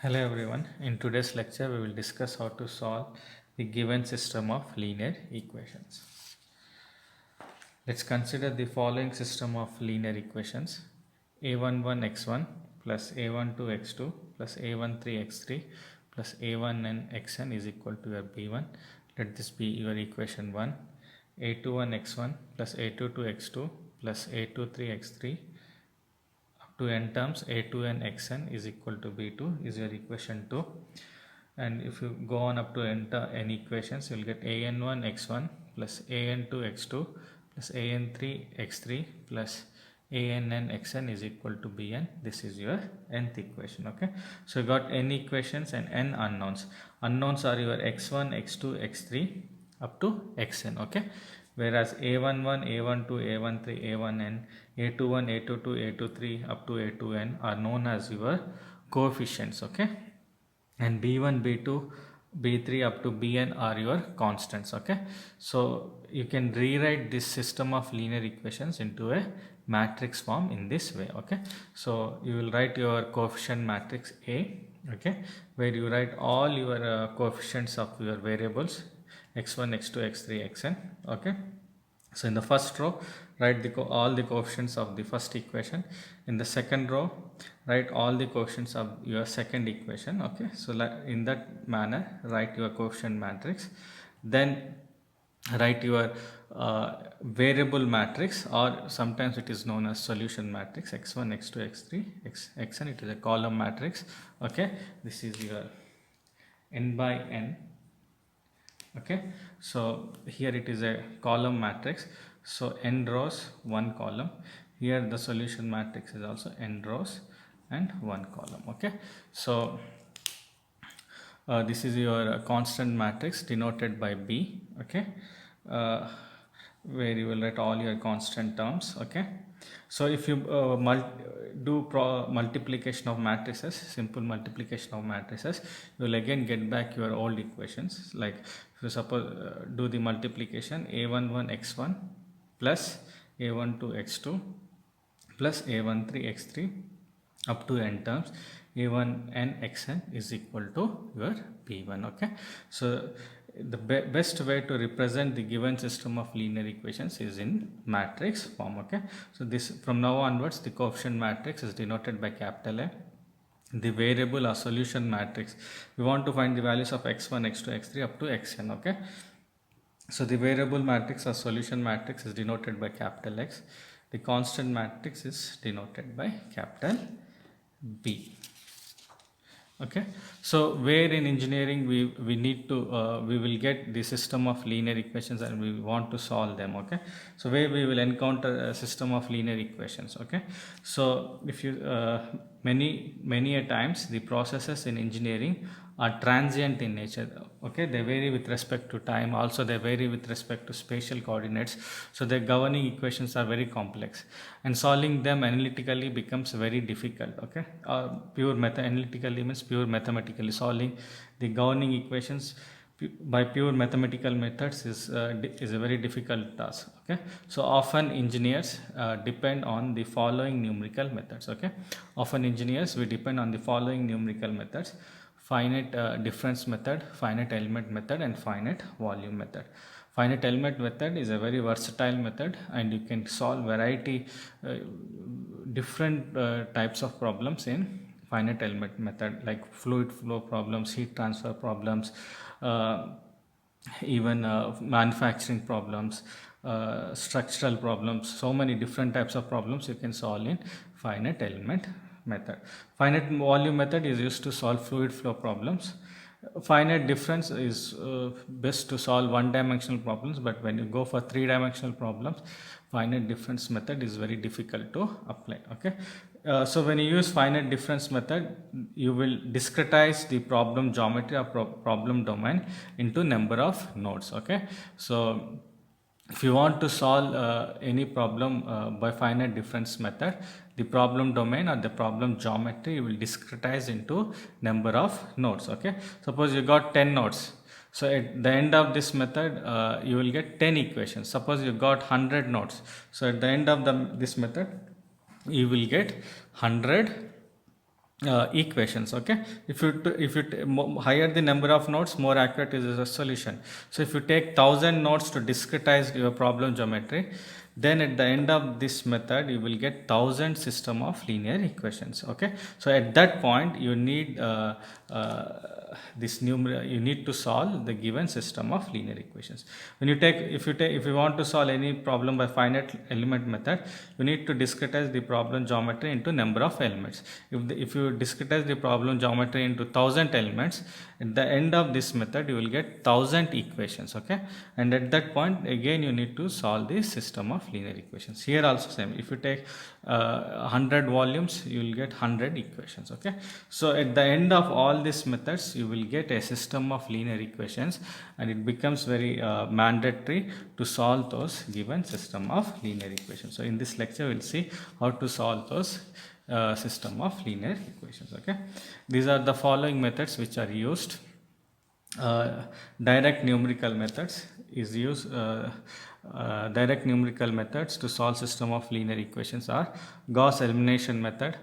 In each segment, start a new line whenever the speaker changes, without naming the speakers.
Hello everyone. In today's lecture, we will discuss how to solve the given system of linear equations. Let's consider the following system of linear equations: a11x1 plus a12x2 plus a13x3 plus a1nxn is equal to your b1. Let this be your equation 1. a21x1 plus a22x2 plus a23x3 up to n terms a2n xn is equal to b2 is your equation 2. And if you go on up to enter n equations, you will get an1 x1 plus an2 x2 plus an3 x3 plus ann xn is equal to bn. This is your nth equation. Okay, so you got n equations and n unknowns. Unknowns are your x1 x2 x3 up to xn. Okay, whereas a11 a12 a13 a1n a21 a22 a23 up to a2n are known as your coefficients. Okay, and b1 b2 b3 up to bn are your constants. Okay, so you can rewrite this system of linear equations into a matrix form in this way. Okay, so you will write your coefficient matrix A. Okay, where you write all your coefficients of your variables x1 x2 x3 xn. Okay, so in the first row, write all the coefficients of the first equation. In the second row, write all the coefficients of your second equation. Okay, so in that manner, write your coefficient matrix. Then write your variable matrix, or sometimes it is known as solution matrix, x1 x2 x3 xn. It is a column matrix. Okay, this is your n by n. Okay, so here it is a column matrix, so n rows, one column. Here the solution matrix is also n rows and one column. Okay, so this is your constant matrix denoted by B. Okay, where you will write all your constant terms. Okay, so if you do multiplication of matrices, simple multiplication of matrices, you will again get back your old equations. Like if you suppose do the multiplication, a11 x1 plus a12 x2 plus a13 x3 up to n terms a1n xn is equal to your b1. Okay, so the best way to represent the given system of linear equations is in matrix form. Okay, so this from now onwards, the coefficient matrix is denoted by capital A. The variable or solution matrix, we want to find the values of x1 x2 x3 up to xn. Okay, so the variable matrix or solution matrix is denoted by capital X. The constant matrix is denoted by capital B. Okay, so where in engineering we need to we will get the system of linear equations and we want to solve them. Okay, so where we will encounter a system of linear equations. Okay, so if you many a times the processes in engineering are transient in nature. Okay, they vary with respect to time, also they vary with respect to spatial coordinates, so the governing equations are very complex and solving them analytically becomes very difficult. Okay, analytically means pure mathematically solving the governing equations by pure mathematical methods is a very difficult task. Okay, so often engineers depend on the following numerical methods. Okay, often engineers we depend on the following numerical methods: finite difference method, finite element method, and finite volume method. Finite element method is a very versatile method and you can solve variety different types of problems in finite element method, like fluid flow problems, heat transfer problems, uh, even manufacturing problems, structural problems. So many different types of problems you can solve in finite element method. Finite volume method is used to solve fluid flow problems. Finite difference is best to solve one-dimensional problems, but when you go for three-dimensional problems, finite difference method is very difficult to apply. Okay, so when you use finite difference method, you will discretize the problem geometry or problem domain into number of nodes. Okay, so if you want to solve any problem by finite difference method, the problem domain or the problem geometry you will discretize into number of nodes. Okay, suppose you got 10 nodes, so at the end of this method you will get 10 equations. Suppose you got 100 nodes, so at the end of this method you will get 100 equations. Okay, higher the number of nodes, more accurate is the solution. So if you take 1000 nodes to discretize your problem geometry, then at the end of this method you will get 1000 system of linear equations. Okay, so at that point you need you need to solve the given system of linear equations. When you take if you want to solve any problem by finite element method, you need to discretize the problem geometry into number of elements. If you discretize the problem geometry into 1000 elements, at the end of this method you will get 1000 equations. Okay, and at that point again you need to solve the system of linear equations. Here also same, if you take 100 volumes, you will get 100 equations. Okay, so at the end of all these methods you will get a system of linear equations, and it becomes very mandatory to solve those given system of linear equations. So in this lecture we'll see how to solve those system of linear equations. Okay, these are the following methods which are used. Direct numerical methods is used. Direct numerical methods to solve system of linear equations are Gauss elimination method,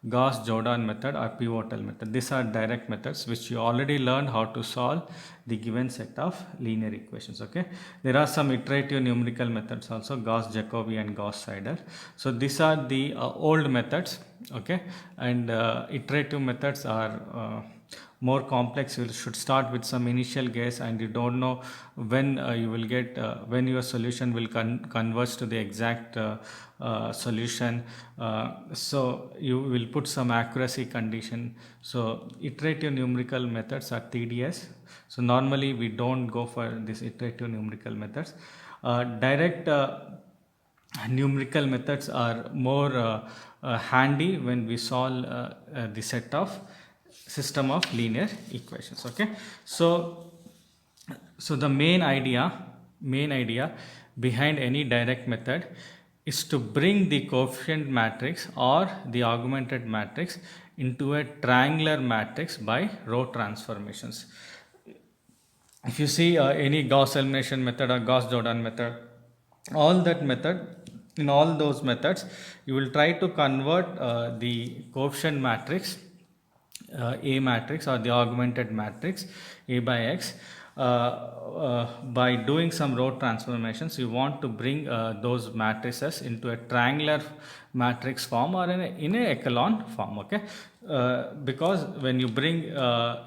Gauss Jordan method, or pivotal method. These are direct methods which you already learned how to solve the given set of linear equations. Okay, there are some iterative numerical methods also, Gauss Jacobi and Gauss Seidel. So these are the old methods. Okay, and iterative methods are more complex. You should start with some initial guess, and you don't know when you will get when your solution will converge to the exact solution. So you will put some accuracy condition. So iterative numerical methods are tedious, so normally we don't go for this iterative numerical methods. Direct numerical methods are more handy when we solve the set of system of linear equations. Okay, so the main idea behind any direct method is to bring the coefficient matrix or the augmented matrix into a triangular matrix by row transformations. If you see any Gauss elimination method or Gauss Jordan method, in all those methods you will try to convert the coefficient matrix A matrix or the augmented matrix A by X by doing some row transformations. You want to bring those matrices into a triangular matrix form or in a echelon form. Okay, because when you bring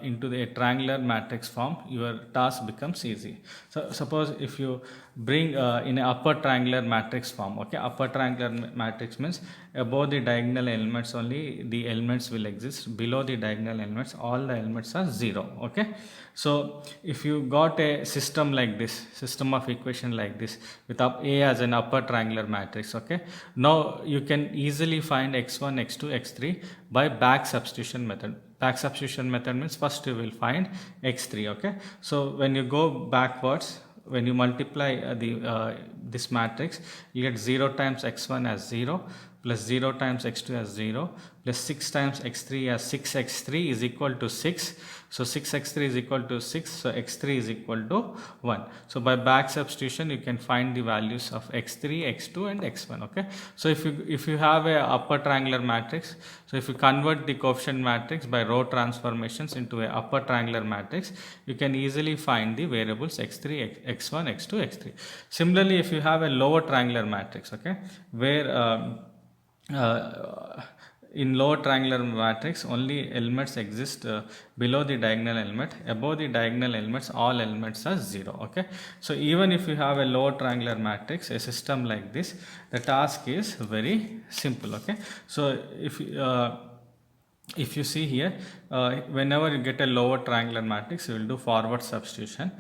into the triangular matrix form, your task becomes easy. So suppose if you bring in a upper triangular matrix form. Okay, upper triangular matrix means above the diagonal elements only the elements will exist, below the diagonal elements all the elements are zero. Okay, so if you got a system like this, system of equation like this with A as an upper triangular matrix. Okay, now you can easily find x1, x2, x3 by back substitution method. Back substitution method means first you will find x3. Okay, so when you go backwards, when you multiply this matrix, you get 0 times x1 as 0 plus 0 times x2 as 0 plus 6 times x3 as 6x3 is equal to 6. So 6x3 is equal to 6, so x3 is equal to 1. So by back substitution you can find the values of x3, x2 and x1. Okay, so if you have a upper triangular matrix, so if you convert the coefficient matrix by row transformations into a upper triangular matrix, you can easily find the variables x3, x1, x2, x3. Similarly, if you have a lower triangular matrix, okay, where in lower triangular matrix only elements exist below the diagonal element, above the diagonal elements all elements are 0. Okay, so even if you have a lower triangular matrix, a system like this, the task is very simple. Okay, so if you see here, whenever you get a lower triangular matrix, you will do forward substitution.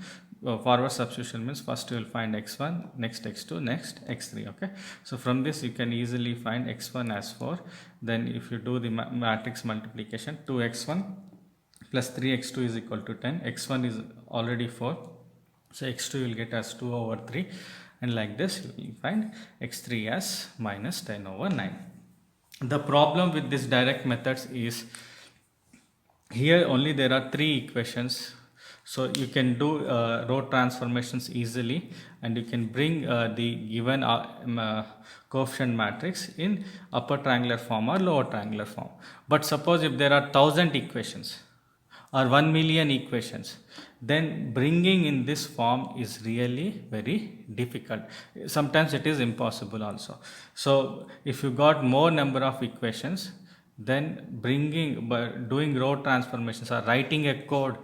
Forward substitution means first you will find x1, next x2, next x3. Okay, so from this you can easily find x1 as 4. Then if you do the matrix multiplication, 2x1 plus 3x2 is equal to 10. x1 is already 4, so x2 you will get as 2 over 3, and like this you will find x3 as minus 10 over 9. The problem with this direct methods is here only there are 3 equations. So you can do row transformations easily, and you can bring the given coefficient matrix in upper triangular form or lower triangular form. But suppose if there are 1000 equations or 1 million equations, then bringing in this form is really very difficult. Sometimes it is impossible also. So if you got more number of equations, then doing row transformations or writing a code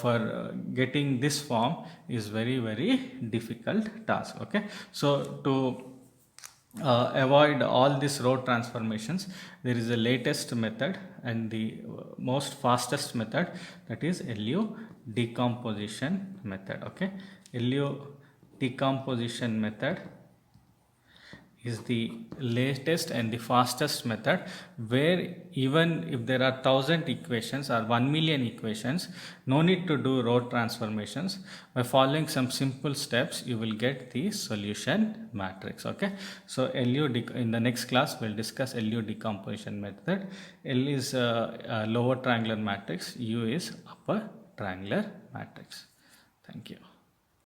for getting this form is very difficult task. Okay, so to avoid all these row transformations, there is a latest method and the most fastest method, that is LU decomposition method. Okay, LU decomposition method is the latest and the fastest method, where even if there are 1000 equations or 1 million equations, no need to do row transformations. By following some simple steps, you will get the solution matrix. Okay, so in the next class we'll discuss LU decomposition method. L is a lower triangular matrix, U is upper triangular matrix. Thank you.